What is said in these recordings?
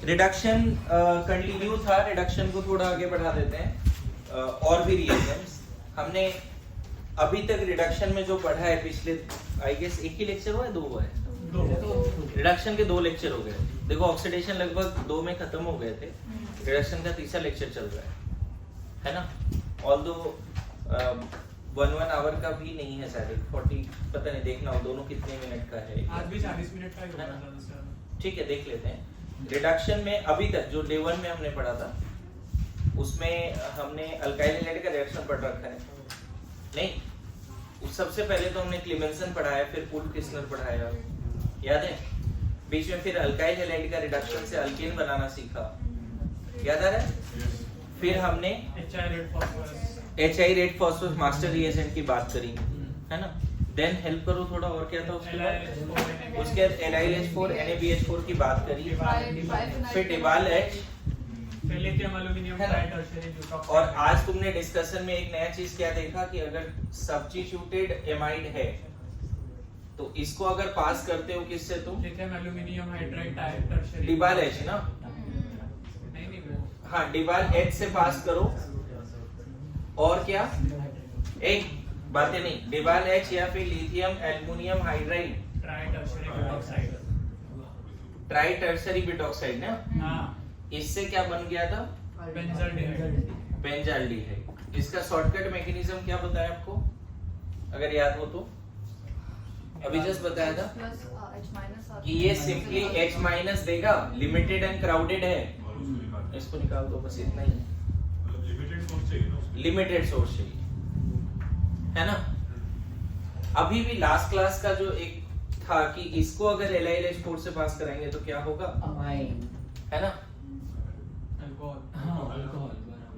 Reduction continue था, reduction को थोड़ा आगे बढ़ा देते हैं। और भी रिएजेंट्स हमने अभी तक रिडक्शन में जो पढ़ा है पिछले आई गेस एक ही लेक्चर हुआ है, दो हुआ है, रिडक्शन के 2 लेक्चर हो गए। देखो ऑक्सीडेशन लगभग 2 में खत्म हो गए थे, रिडक्शन का तीसरा लेक्चर चल रहा है ना। ऑल्दो 1 आवर का भी नहीं है शायद, 40 पता नहीं, देखना हो दोनों कितने मिनट का है। आज भी 40 मिनट का ही होगा ना। ठीक है, देख लेते हैं। रिडक्शन में अभी तक जो डे 1 में हमने पढ़ा था उसमें हमने अल्काइल हैलाइड का रिएक्शन पढ़ रखा है नहीं, उस सबसे पहले तो हमने क्लेमेंसन पढ़ाया, फिर पुल क्रिस्टलर पढ़ाया, याद है। बीच में फिर अल्काइल हैलाइड का रिडक्शन से अल्केन बनाना सीखा, याद आ रहा है। फिर हमने HI red phosphorus master reagent की बात करी, है ना। देन हेल्प करो थोड़ा, और क्या था उसके बाद, उसके बाद NiLH4 NaBH4 की बात करी, फिर डिबाल H, लिथियम एल्युमिनियम ट्राइटर्शियरी ब्यूटॉक्साइड। और आज तुमने डिस्कशन में एक नया चीज क्या देखा कि अगर सब्स्टिट्यूटेड एमाइड है तो इसको अगर पास करते हो किससे तुम, लिथियम एल्युमिनियम हाइड्राइड ट्राइटर्शियरी डिबाल H ना, नहीं वो हाँ डिबाल H से पास करो, और क्या एक बातें नहीं, डिबाल H या फिर lithium aluminium hydride tritertiary butoxide, tritertiary butoxide ना, हां इससे क्या बन गया था, बेंजाल्डिहाइड। बेंजाल्डिहाइड। इसका शॉर्टकट मैकेनिज्म क्या बताया आपको, अगर याद हो तो, अभी जस्ट बताया था कि ये सिंपली H- देगा, लिमिटेड एंड क्राउडेड है, इसको निकाल दो, बस इतना ही है, लिमिटेड सोर्स चाहिए, है ना। अभी भी लास्ट क्लास का जो एक था कि इसको अगर LiLH4 से पास कराएंगे तो क्या होगा, है ना।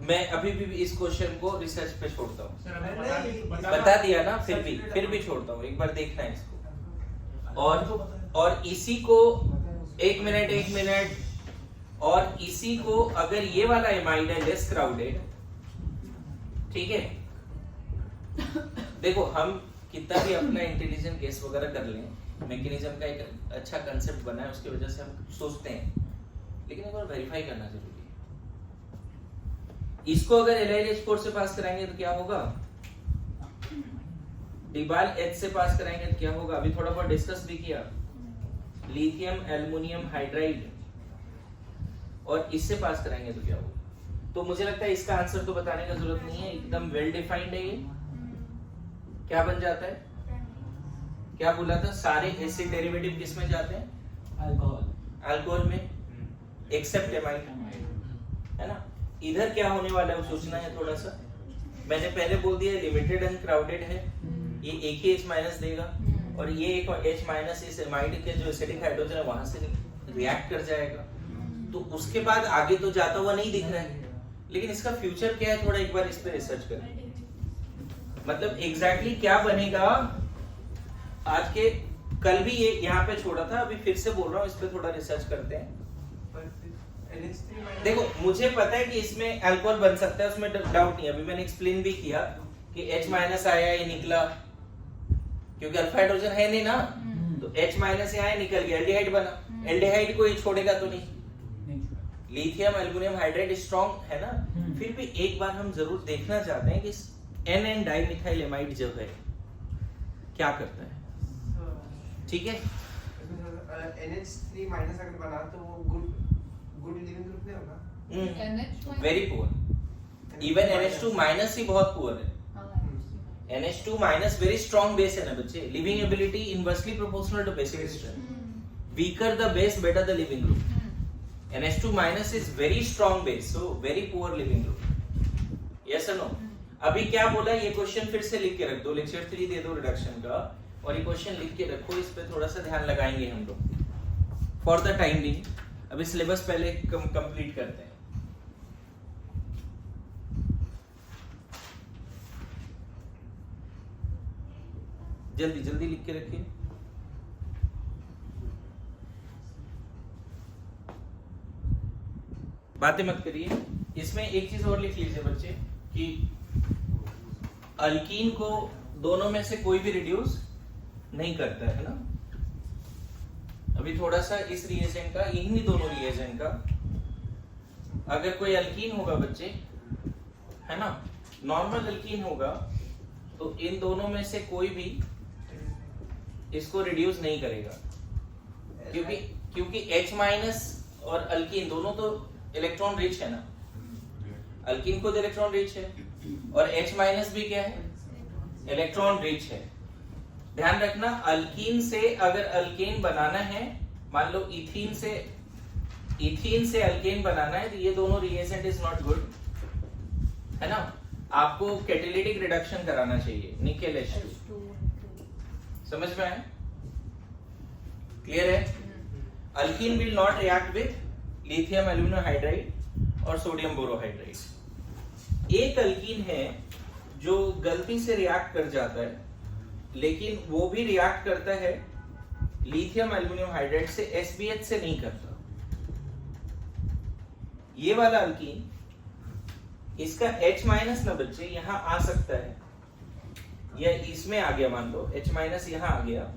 मैं अभी भी इस क्वेश्चन को रिसर्च पे छोड़ता हूँ, बता दिया ना, फिर भी छोड़ता हूँ, एक बार देखना है इसको। और इसी को एक मिनट, और इसी को अगर ये वाला एमाइड है लेस क्राउडेड, ठीक है, देखो हम कितना भी अपना इंटेलिजेंट गेस वगैरह कर लें, मैकेनिज्म का एक अच्छा कंसेप्ट बना है, उसकी वजह से हम सोचते हैं, लेकिन एक बार वेरीफाई करना जरूरी है। इसको अगर LiLH4 से पास कराएंगे तो क्या होगा, डिबाल H से पास कराएंगे तो क्या होगा, अभी थोड़ा बहुत डिस्कस भी किया, लिथियम एल्युमिनियम हाइड्राइड, और इससे पास कराएंगे तो क्या होगा। तो मुझे लगता है इसका आंसर तो बताने का जरूरत नहीं है, एकदम वेल डिफाइंड है ये। क्या बन जाता है, क्या बोला था, सारे एसिड डेरिवेटिव किस में जाते हैं, अल्कोहल में, एक्सेप्ट एमाइड, है ना। इधर क्या होने वाला है वो सोचना है थोड़ा सा। मैंने पहले बोल दिया लिमिटेड एंड क्राउडेड है, ये एक ही H- देगा, और ये एक H- इस एमाइड के जो एसिडिक हाइड्रोजन है वहां से रिएक्ट कर जाएगा, तो उसके बाद आगे तो जाता हुआ नहीं दिख रहा है, लेकिन इसका फ्यूचर क्या है, थोड़ा एक बार इस पे रिसर्च करें, मतलब एग्जैक्टली क्या बनेगा। आज के कल भी ये यहाँ पे छोड़ा था, अभी फिर से बोल रहा हूँ, इस पे थोड़ा रिसर्च करते हैं। देखो मुझे पता है कि इसमें अल्कोहल बन सकता है, उसमें डाउट नहीं, अभी मैंने एक्सप्लेन भी किया कि H- आया ये निकला, क्योंकि अल्फा हाइड्रोजन है नहीं ना, तो H- आया निकल गया, एल्डिहाइड बना, एल्डिहाइड को ये छोड़ेगा तो नहीं, लिथियम एल्युमिनियम हाइड्राइड स्ट्रॉन्ग है ना। फिर भी एक बार हम जरूर देखना चाहते हैं कि NN डाइमिथाइल एमाइड जो है क्या करता है, ठीक है। NH3- अगर बना तो वो गुड लिविंग ग्रुप नहीं होगा, वेरी पुअर, इवन NH2- ही बहुत पुअर है। NH2- वेरी स्ट्रॉन्ग बेस है ना बच्चे, leaving ability inversely proportional to basic strength, weaker the base better the leaving group. NH2- is very strong base, so very poor leaving group, yes और no. अभी क्या बोला, ये question फिर से लिख के रख दो, लेक्चर 3 दे दो रिडक्शन का, और ये क्वेश्चन लिख के रखो, इस पे थोड़ा सा ध्यान लगाएंगे हम लोग फॉर द टाइम बीइंग। अभी सिलेबस पहले कंप्लीट करते हैं। जल्दी जल्दी लिख के रखिए। बातें मत करिए। इसमें एक चीज और लिख लीजिए बच्चे कि अल्कीन को दोनों में से कोई भी रिड्यूस नहीं करता है ना। अभी थोड़ा सा इस रिएजेंट का, इन्हीं दोनों रिएजेंट का अगर कोई अल्कीन होगा बच्चे, है ना, नॉर्मल अल्कीन होगा, तो इन दोनों में से कोई भी इसको रिड्यूस नहीं करेगा, क्योंकि H माइनस और अल्कीन दोनों तो इलेक्ट्रॉन रिच है ना, अल्कीन खुद इलेक्ट्रॉन रिच है और H माइनस भी क्या है, इलेक्ट्रॉन रिच है। ध्यान रखना, अल्कीन से अगर अल्केन बनाना है, मान लो इथीन से अल्केन बनाना है, तो ये दोनों रिएजेंट इज नॉट गुड, है ना। आपको कैटालिटिक रिडक्शन कराना चाहिए, निकेल H2। समझ में आया? क्लियर है? Alkyne will not react with lithium aluminium hydride और सोडियम बोरोहाइड्राइड। एक अल्कीन है जो गलती से रिएक्ट कर जाता है, लेकिन वो भी रिएक्ट करता है लिथियम एल्यूमिनियम हाइड्राइड से, SBH से नहीं करता। ये वाला अल्कीन, इसका H माइनस ना बच्चे यहां आ सकता है, या इसमें आ गया, मान लो H माइनस यहां आ गया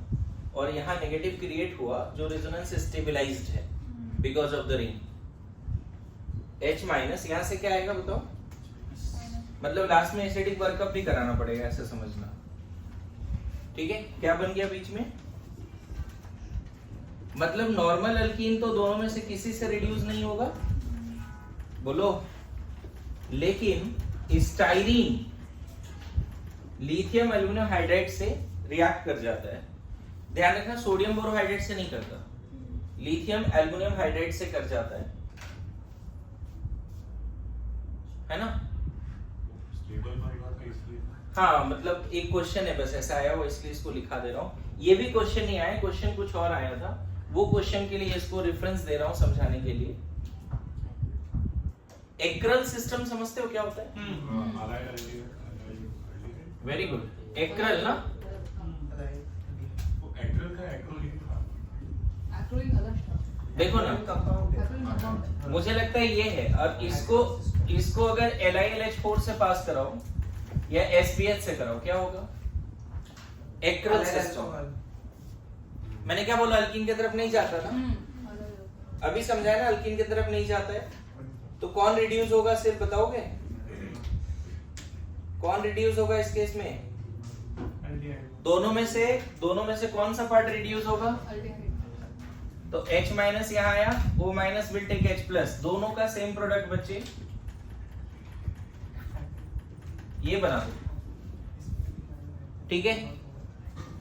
और यहां नेगेटिव क्रिएट हुआ जो रेजोनेंस स्टेबलाइज्ड है because of the ring. H minus यहां से क्या आएगा बताओ, मतलब लास्ट में एसिडिक वर्कअप भी कराना पड़ेगा, ऐसे समझना, ठीक है। क्या बन गया बीच में, मतलब नॉर्मल अल्कीन तो दोनों में से किसी से रिड्यूस नहीं होगा, बोलो, लेकिन स्टाइरीन लिथियम एल्यूमिनियम हाइड्राइड से रिएक्ट कर जाता है। ध्यान रखना, सोडियम बोरोहाइड्राइड से नहीं करता, लिथियम एल्यूमिनियम हाइड्राइड से कर जाता है ना। हाँ, मतलब एक क्वेश्चन है बस ऐसा आया हुआ, इसलिए इसको लिखा दे रहा हूँ। ये भी क्वेश्चन नहीं आया, क्वेश्चन कुछ और आया था, वो क्वेश्चन के लिए इसको रेफरेंस दे रहा हूँ समझाने के लिए। एक्रल सिस्टम समझते हो क्या होता है? वेरी गुड, एक्रल ना, देखो ना, मुझे लगता है ये है। और इसको अगर LiLH4 से पास कराओ या SBH से कराओ, क्या होगा? एक्रल सिस्टम। मैंने क्या बोला, अल्कीन की तरफ नहीं जाता ना, अभी समझाया ना, अल्कीन की तरफ नहीं जाता है, तो कौन रिड्यूस होगा सिर्फ बताओगे? कौन रिड्यूस होगा इस केस में? दोनों में से कौन सा पार्ट रिड्यूस होगा? तो H माइनस यहाँ आया, O minus will take H plus, दोनों का सेम प्रोडक्ट बच्चे ये बना दो, ठीक है,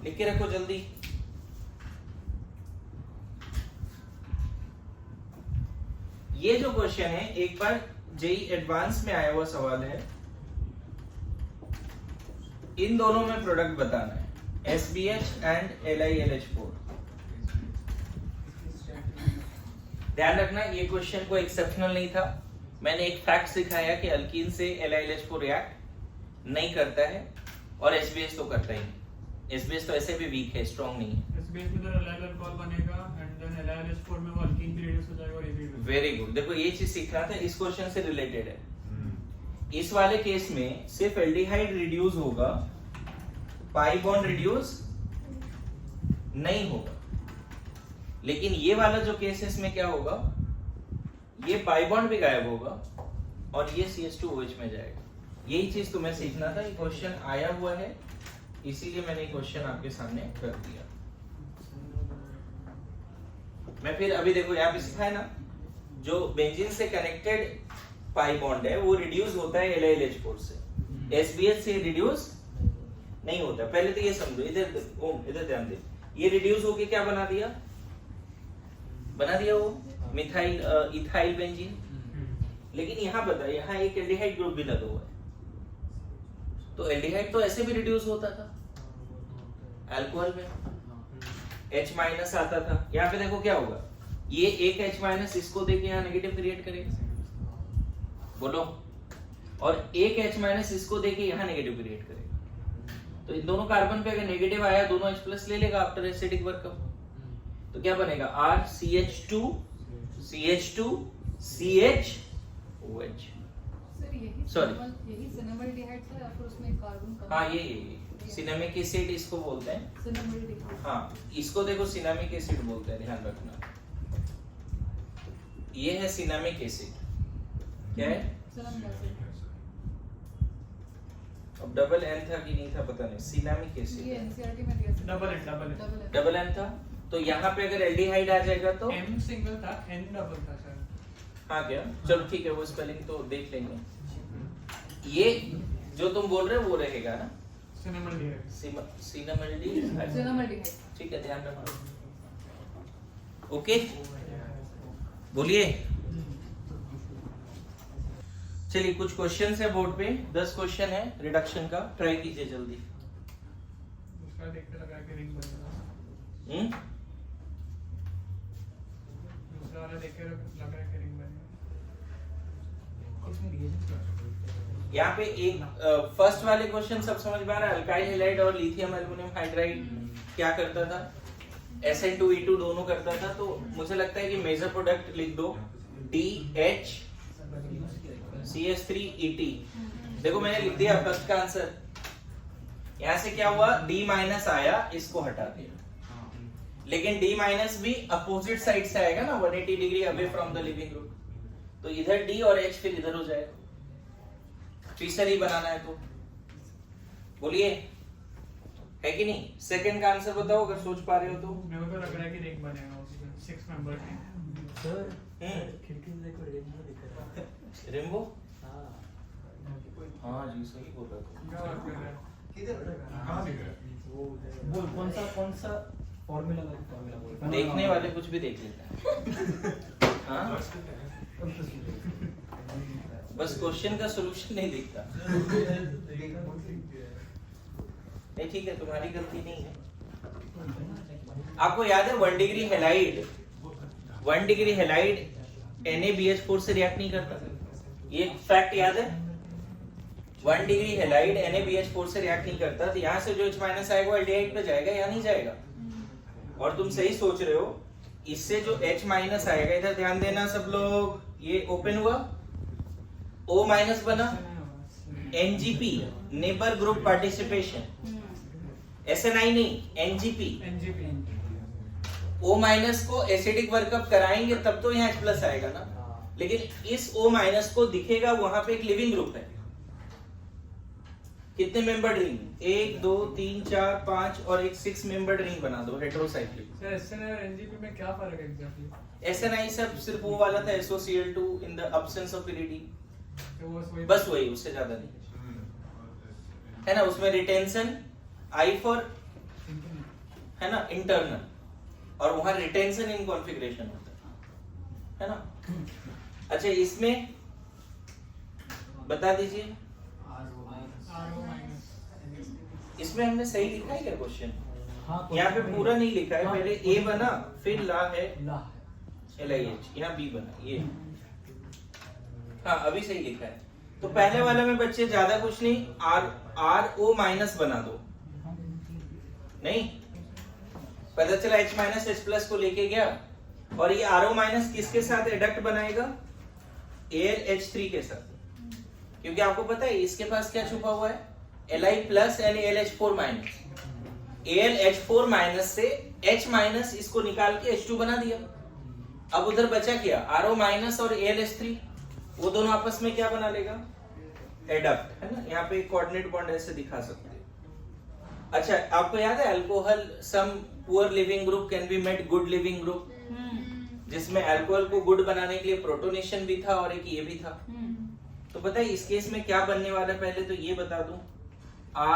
लिख के रखो जल्दी। ये जो क्वेश्चन है, एक बार जेई एडवांस में आया हुआ सवाल है, इन दोनों में प्रोडक्ट बताना है, SBH एंड LiLH4। ध्यान रखना, ये क्वेश्चन को एक्सेप्शनल नहीं था, मैंने एक फैक्ट सिखाया कि अल्कीन से LiLH4 रिएक्ट नहीं करता है और SBH तो करता ही। SBH तो ऐसे भी वीक है, स्ट्रांग नहीं है। SBH में तो LiL अल्कोहल बनेगा एंड देन LiLH4 में वो अल्कीन भी रिड्यूस हो जाएगा और ये भी। वेरी गुड, देखो ये चीज सीखना था, इस क्वेश्चन से रिलेटेड है। इस वाले केस में सिर्फ एल्डिहाइड रिड्यूस होगा, पाई बॉन्ड रिड्यूस नहीं होगा। लेकिन ये वाला जो केस है, इसमें क्या होगा, ये पाई बॉन्ड भी गायब होगा और ये CH2OH में जाएगा। यही चीज तुम्हें सीखना था, ये क्वेश्चन आया हुआ है, इसीलिए मैंने क्वेश्चन आपके सामने कर दिया। मैं फिर अभी देखो यहाँ पे सिखाया ना, जो बेंजीन से कनेक्टेड पाई बॉन्ड है वो रिड्यूस होता है LiLH4 से, SBH से रिड्यूस नहीं होता। पहले तो ये समझो, इधर ध्यान दे, ये रिड्यूस होके क्या बना दिया वो मिथाइल इथाइल बेंजीन। लेकिन यहाँ बता, यहाँ एक एल्डिहाइड ग्रुप भी लगा हुआ है, तो एल्डिहाइड तो ऐसे भी रिड्यूस होता था अल्कोहल में, H माइनस आता था। यहाँ पे देखो क्या होगा, ये एक H माइनस इसको देके यहाँ नेगेटिव क्रिएट करेगा, बोलो, और एक H माइनस इसको देके यहाँ नेगेटिव क्रिएट करेगा। तो इन दोनों कार्बन पे अगर नेगेटिव आया, दोनों H प्लस ले लेगा आफ्टर एसिडिक वर्कअप, तो क्या बनेगा, RCH2 CH2 CHOH। सॉरी, यही सिनेमल्डिहाइड था या फिर उसमें कार्बन का? हाँ, ये सिनेमिक एसिड इसको बोलते हैं। सिनेमल्डिहाइड, हाँ, इसको देखो सिनेमिक एसिड बोलते हैं, ध्यान रखना, ये है सिनेमिक एसिड। क्या है? Cinnamic acid. अब डबल एन था कि नहीं था पता नहीं, सिनामिक ये एसिड NCERT में दिया था. डबल एन डबल एन था, तो यहाँ पे अगर एल्डिहाइड आ जाएगा तो एम सिंगल था, एन डबल था सर. हाँ क्या, चलो ठीक है, वो स्पेलिंग तो देख लेंगे. ये जो तुम बोल रहे हो वो रहेगा ना, सिनेमल्डिहाइड. सिनामल्डिहाइड. Cinnamaldehyde. ठीक है, ध्यान रखो. ओके, बोलिए. चलिए कुछ क्वेश्चंस है बोर्ड पे, 10 क्वेश्चन है रिडक्शन का, ट्राई कीजिए जल्दी. उसका देख के लग रहा है कि रिंग बनेगा. दूसरा वाला देख के लग रहा है कि रिंग बनेगा. यहाँ पे एक फर्स्ट वाले क्वेश्चन सब समझ में आ रहा है. अल्काइल हैलाइड और लिथियम एल्युमिनियम हाइड्राइड क्या करता था? SN2E2 दोनों करता था. तो मुझे लगता है कि मेजर प्रोडक्ट लिख दो, DHCH3ET. देखो मैंने लिख दिया फर्स्ट का आंसर. यहाँ से क्या हुआ, D माइनस आया, इसको हटा दिया. लेकिन D माइनस भी अपोजिट साइड से आएगा ना, 180 degree away from the leaving group. तो इधर D और H फिर इधर हो जाएगा. तीसरी बनाना है तो बोलिए, है कि नहीं? सेकंड का आंसर बताओ अगर सोच पा रहे हो तो. मेरे को लग रहा है कि रिंग बनेगा उसमें 6 मेंबर टीम. सर खिड़की से देखो रेनबो दिख रहा है. रेनबो. हाँ हाँ जी सही बोल रहा था. क्या बात कर रहा है? किधर? कहाँ दिख रहा है? वो बोल कौन सा फॉर्मूला बोल. देखने वाले कुछ भी देख लेते हैं. हाँ बस क्वेश्चन का सॉल्यूशन नहीं दिखता. नहीं ठीक है, तुम्हारी गलती नहीं है. आपको याद है 1 degree halide 1 degree halide NaBH4 से रिएक्ट नहीं करता. ये फैक्ट याद है? 1 डिग्री हैलाइड NaBH4 से रिएक्ट नहीं करता. तो यहाँ से जो H- आएगा वो एल्डिहाइड पे जाएगा या नहीं जाएगा? और तुम सही सोच रहे हो, इससे जो H- आएगा, इधर ध्यान देना सब लोग, ये ओपन हुआ, O- बना, NGP neighbour group participation, SNI नहीं, NGP. एनजीपी. O- को एसिडिक वर्कअप कराएंगे तब तो यहाँ H+ आएगा ना. लेकिन इस O- को दिखेगा वहां पे एक लिविंग ग्रुप है. कितने मेंबर्ड रिंग? 1 2 3 4 5 और एक 6 मेंबर्ड रिंग बना दो हेटेरोसाइक्लिक. सर एसएन और एनजीपी में क्या फर्क है एग्जैक्टली? SNI सब सिर्फ वो वाला था, SOCl2 in the absence of iridium. तो बस वही, उससे ज्यादा नहीं है ना. उसमें रिटेंशन I फॉर है ना इंटरनल, और वहां रिटेंशन इन कॉन्फ़िगरेशन होता है ना. अच्छा इसमें बता दीजिए, इसमें हमने सही लिखा है क्या क्वेश्चन? हाँ यहाँ पे पूरा नहीं लिखा है. पहले A बना, फिर ला है ला LIH, यहाँ B बना, ये हाँ अभी सही लिखा है. तो पहले वाले में बच्चे ज्यादा कुछ नहीं, RO- बना दो. नहीं पता चला H- H+ को लेके गया, और ये RO- किसके साथ एडक्ट बनाएगा? AlH3 के साथ. क्योंकि आपको पता है इसके पास क्या छुपा हुआ है, Li+ and AlH4-. AlH4- से H- इसको निकाल के H2 बना दिया. अब उधर बचा क्या, RO- और AlH3, वो दोनों आपस में क्या बना लेगा, एडक्ट, है ना. यहाँ पे कोऑर्डिनेट बॉन्ड ऐसे दिखा सकते हैं. अच्छा आपको याद है alcohol some poor leaving group can be made good leaving group, जिसमें अल्कोहल को गुड बनाने के लिए प्रोटोनेशन भी था और एक ये भी था. तो पता है इस केस में क्या बनने वाला है, पहले तो ये बता दूं.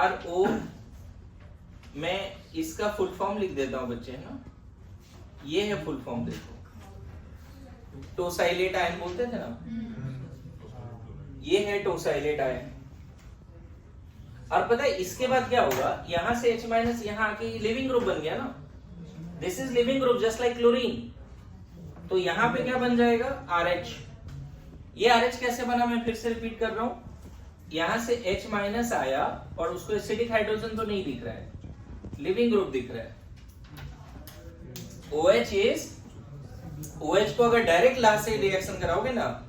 RO, मैं इसका फुल फॉर्म लिख देता हूं बच्चे, है ना. ये है फुल फॉर्म, देखो टोसाइलेट आयन बोलते थे ना, ये है टोसाइलेट आयन. और पता है इसके बाद क्या होगा, यहां से H- यहाँ आके लिविंग ग्रुप बन गया ना. This is leaving group just like chlorine. तो यहाँ पे क्या बन जाएगा, RH. ये RH कैसे बना, मैं फिर से रिपीट कर रहा हूं. यहां से H- आया और उसको एसिडिक हाइड्रोजन तो नहीं दिख रहा है, लिविंग ग्रुप दिख रहा है. OH को अगर डायरेक्ट लास्ट से रिएक्शन कराओगे ना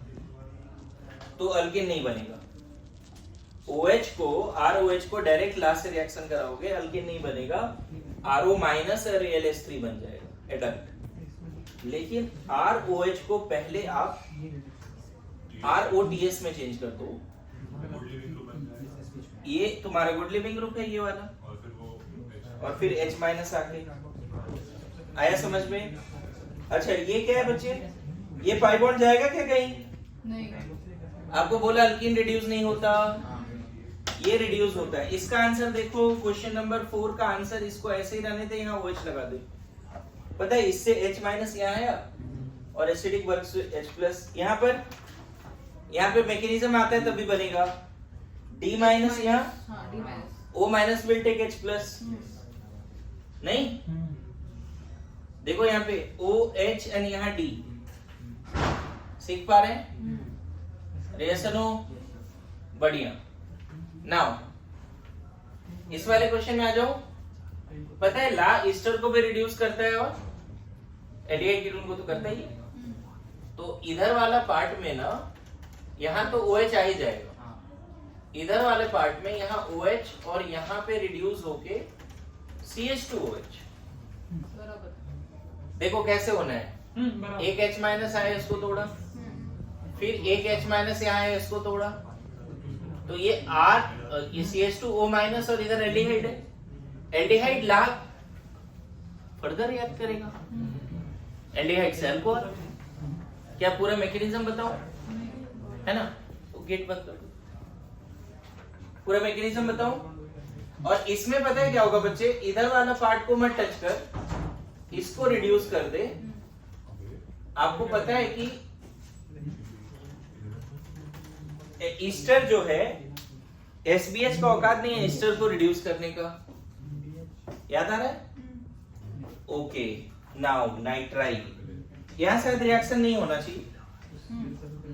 तो अल्केन नहीं बनेगा. OH को डायरेक्ट लास्ट से रिएक्शन कराओगे, अल्केन नहीं बनेगा, RO- और AlH3 बन जाएगा एडक्ट. लेकिन ROH को पहले आप ROTS में चेंज कर दो, ये तुम्हारा गुड लिविंग ग्रुप है ये वाला, और फिर H माइनस आके आया समझ में। अच्छा ये क्या है बच्चे, ये पाई बॉन्ड जाएगा क्या कहीं? नहीं, आपको बोला अल्कीन रिड्यूस नहीं होता, ये रिड्यूस होता है। इसका आंसर देखो, क्वेश्चन नंबर 4 का आंसर, इसको ऐसे ही रहने दे, यहाँ OH लगा दे। पता है इससे H माइनस यहाँ है और एसिडिक वर्क से H प्लस यहाँ पे मैकेनिज्म आता है तभी बनेगा। D माइनस यहाँ, हाँ, D minus, O minus will take H plus, नहीं देखो यहाँ पे OH एंड यहाँ D, सीख पा रहे हैं? रिएक्शन हो बढ़िया। नाउ इस वाले क्वेश्चन में आ जाओ। पता है ला ईस्टर को भी रिड्यूस करता है और एल्डिहाइड कीटोन को तो करता ही है। तो इधर वाला पार्ट में ना, यहाँ तो OH आ ही जाएगा, इधर वाले पार्ट में यहाँ OH और यहाँ पे रिड्यूस होके CH2OH। बराबर। देखो कैसे होना है, बराबर। एक H माइनस आया इसको तोड़ा, फिर एक H माइनस यहाँ है इसको तोड़ा, तो ये ये CH2O माइनस और इधर एल्डिहाइड है। एल्डिहाइड ला फर्दर याद करेगा, एल्डिहाइड से अल्कोहल। क्या पूरा मैकेनिज्म बताओ, है ना? तो गेट बंद कर दो, पूरा मैकेनिज्म बताओ। और इसमें पता है क्या होगा बच्चे, इधर वाला पार्ट को मत टच कर, इसको रिड्यूस कर दे। आपको पता है कि ईस्टर जो है, SBH का औकात नहीं है ईस्टर को रिड्यूस करने का, याद आ रहा है? ओके, नाउ नाइट्राइल, यहां शायद रिएक्शन नहीं होना चाहिए।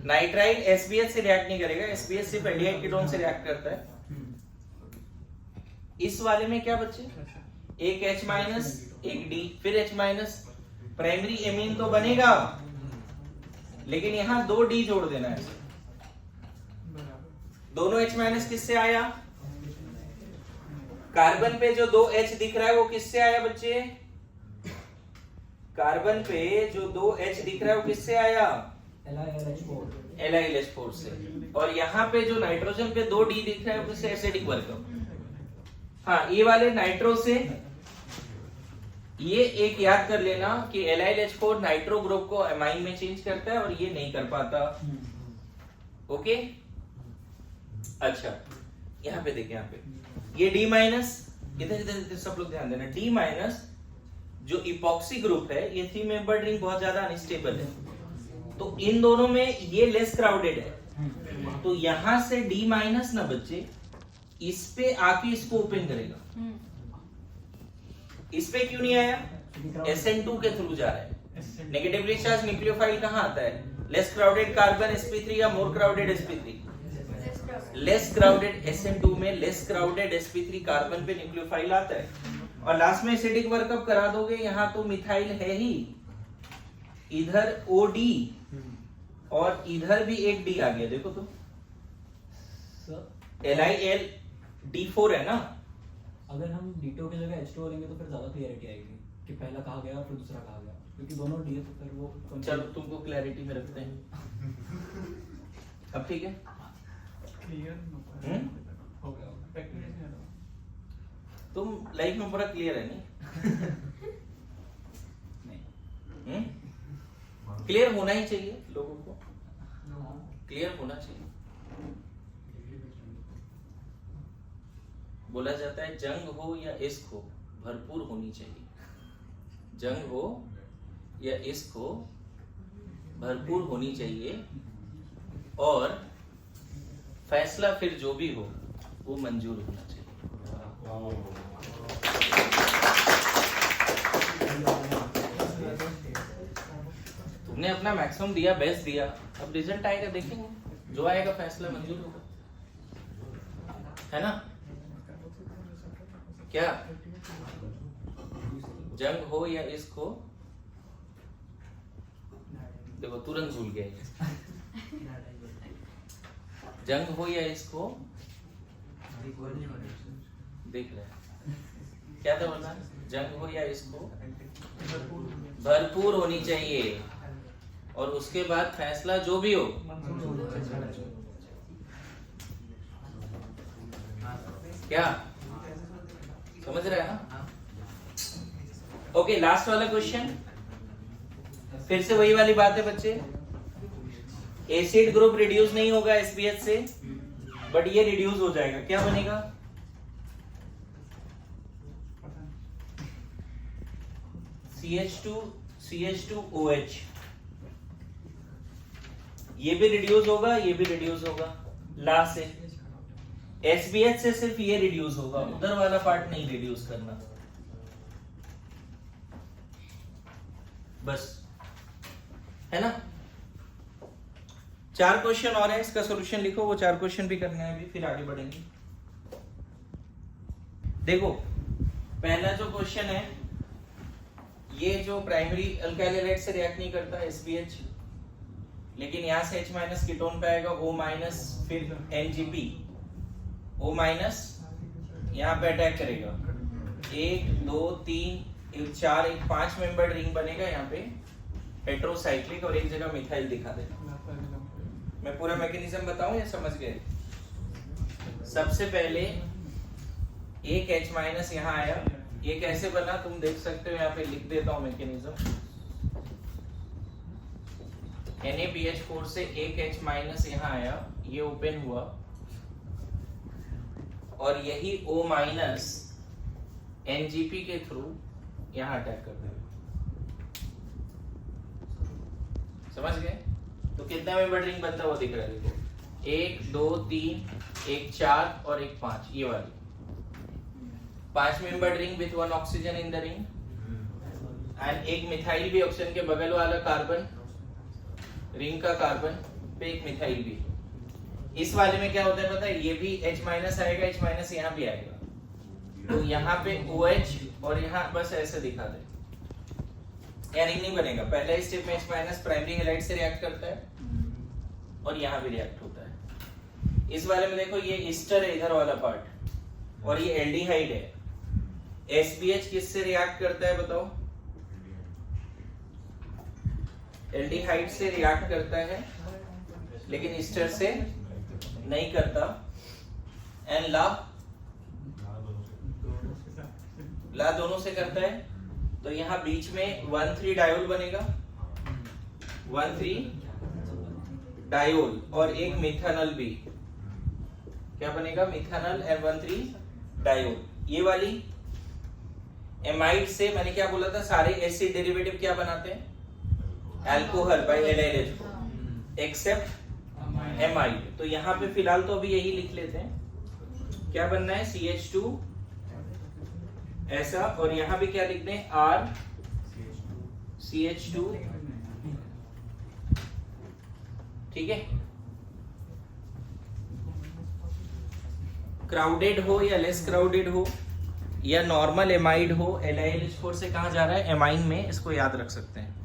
नाइट्राइल SBH से रिएक्ट नहीं करेगा, SBH सिर्फ एल्डिहाइड कीटोन से रिएक्ट करता है। इस वाले में क्या बच्चे, एक H माइनस एक D फिर H माइनस, प्राइमरी एमीन तो बनेगा लेकिन यहाँ 2 D जोड़ देना है। दोनों H माइनस किससे आया? कार्बन पे जो 2 H दिख रहा है वो किससे आया बच्चे? कार्बन पे जो 2 H दिख रहा है वो किससे आया? LiLH4 से। और यहाँ पे जो नाइट्रोजन पे 2 D दिख रहा है वो किससे? Acidic work. हाँ, ये वाले नाइट्रो से, ये एक याद कर लेना कि LiLH4 नाइट्रो ग्रुप को एमाइन में चेंज करता है और ये नहीं कर पाता। ओके, अच्छा यहाँ पे देखिए, यहाँ पे ये D माइनस, इधर इधर सब लोग ध्यान देना, D माइनस जो इपॉक्सी ग्रुप है, ये 3 मेंबर रिंग बहुत ज्यादा अनस्टेबल है, तो इन दोनों में ये लेस क्राउडेड है। तो यहां से D माइनस ना बच्चे इस पे आके इसको ओपन करेगा। इस पे क्यों नहीं आया? SN2 के थ्रू जा रहा है। नेगेटिवली चार्ज न्यूक्लियोफाइल कहां आता है? लेस क्राउडेड कार्बन sp3 या मोर crowded sp3? Less crowded SN2 में लेस क्राउडेड sp3 कार्बन पे न्यूक्लियोफाइल आता है। और लास्ट में एसिडिक वर्कअप करा दोगे, यहाँ तो मिथाइल है ही, इधर OD और इधर भी एक D आ गया, देखो तो LiL D4 है ना। अगर हम D2 की जगह H2 लेंगे तो फिर ज्यादा क्लियरिटी आएगी कि पहला कहा गया फिर दूसरा कहा गया, क्योंकि दोनों D है तो फिर वो चलो तुमको क्लैरिटी में रखते हैं। अब ठीक है, क्लियर हो गया, प्रैक्टिस नहीं हो। तुम लाइफ में पूरा क्लियर है नहीं? क्लियर होना ही चाहिए, लोगों को क्लियर होना चाहिए। बोला जाता है जंग हो या इश्क हो भरपूर होनी चाहिए, जंग हो या इश्क हो भरपूर होनी चाहिए, और फैसला फिर जो भी हो वो मंजूर होना चाहिए। तुमने अपना मैक्सिमम दिया, बेस्ट दिया, अब रिजल्ट आएगा देखेंगे, जो आएगा फैसला मंजूर होगा, है ना? क्या जंग हो या इश्क हो, देखो तुरंत भूल गए, जंग हो या इश्क हो, देख रहे हैं क्या था बोलना, जंग हो या इश्क हो भरपूर होनी चाहिए, और उसके बाद फैसला जो भी हो क्या समझ रहे हैं ना? ओके, लास्ट वाला क्वेश्चन, फिर से वही वाली बात है बच्चे, एसिड ग्रुप रिड्यूस नहीं होगा SBH से, बट ये रिड्यूस हो जाएगा। क्या बनेगा? CH2OH, ये भी रिड्यूस होगा, ये भी रिड्यूस होगा। लास्ट से SBH से सिर्फ ये रिड्यूस होगा, उधर वाला पार्ट नहीं रिड्यूस करना। बस, है ना? 4 क्वेश्चन और है, इसका सॉल्यूशन लिखो, वो 4 क्वेश्चन भी करना है अभी, फिर आगे बढ़ेंगे। देखो, पहला जो क्वेश्चन है, ये जो प्राइमरी अल्काइल हैलाइड से रिएक्ट नहीं करता SBH, लेकिन यहां से H- कीटोन पे आएगा O-, फिर NGP, O- यहाँ पे अटैक करेगा, 1 2 3 1 4 एक 5 मेंबर्ड रिंग बनेगा यहाँ पे हेटेरोसाइक्लिक, और एक जगह मिथाइल दिखा देगा। मैं पूरा मैकेनिज्म बताऊं या समझ गए? सबसे पहले एक H- यहाँ आया, ये कैसे बना तुम देख सकते हो, यहाँ पे लिख देता हूं मैकेनिज्म। NaBH4 से एक H- यहाँ आया, ये ओपन हुआ, और यही O- NGP के थ्रू यहाँ अटैक कर देगा। समझ गए? तो कितना मेंबर्ड रिंग बनता हुआ दिख रहा है? देखो, 1 2 3 1 4 और एक 5, ये वाली 5 membered ring with 1 oxygen in the ring, and एक मिथाइल भी ऑक्सीजन के बगल वाला कार्बन, रिंग का कार्बन पे एक मिथाइल भी। इस वाले में क्या होता है पता है? ये भी H- आएगा, H- यहाँ भी आएगा, तो यहाँ पे OH और यहाँ बस ऐसे दिखा दे, या रिंग नहीं बनेगा। पहला स्टेप में H- प्राइमरी हैलाइड से रिएक्ट करता है, और यहाँ भी रिएक्ट होता है। इस वाले में देखो, ये ईस्टर है इधर वाला पार्ट, और ये एल्डिहाइड है। SBH किससे रिएक्ट करता है बताओ? एल्डिहाइड से रिएक्ट करता है, लेकिन ईस्टर से नहीं करता। एंड ला दोनों से करता है, तो यहाँ बीच में 1,3 डायोल बनेगा, 1,3 डायोल, और एक मिथानल भी, क्या बनेगा? Methanol and 1,3 diol. ये वाली एमाइड से मैंने क्या बोला था, सारे एसिड डेरिवेटिव क्या बनाते हैं? अल्कोहल बाय एलाइलेज, एक्सेप्ट एमाइड। तो यहाँ पे फिलहाल तो अभी यही लिख लेते हैं, क्या बनना है? CH2 ऐसा, और यहाँ भी क्या लिखते हैं? R CH2, ठीक है? क्राउडेड हो या लेस क्राउडेड हो, या नॉर्मल एमाइड हो, LiLH4 से कहाँ जा रहा है? एमाइन में, इसको याद रख सकते हैं।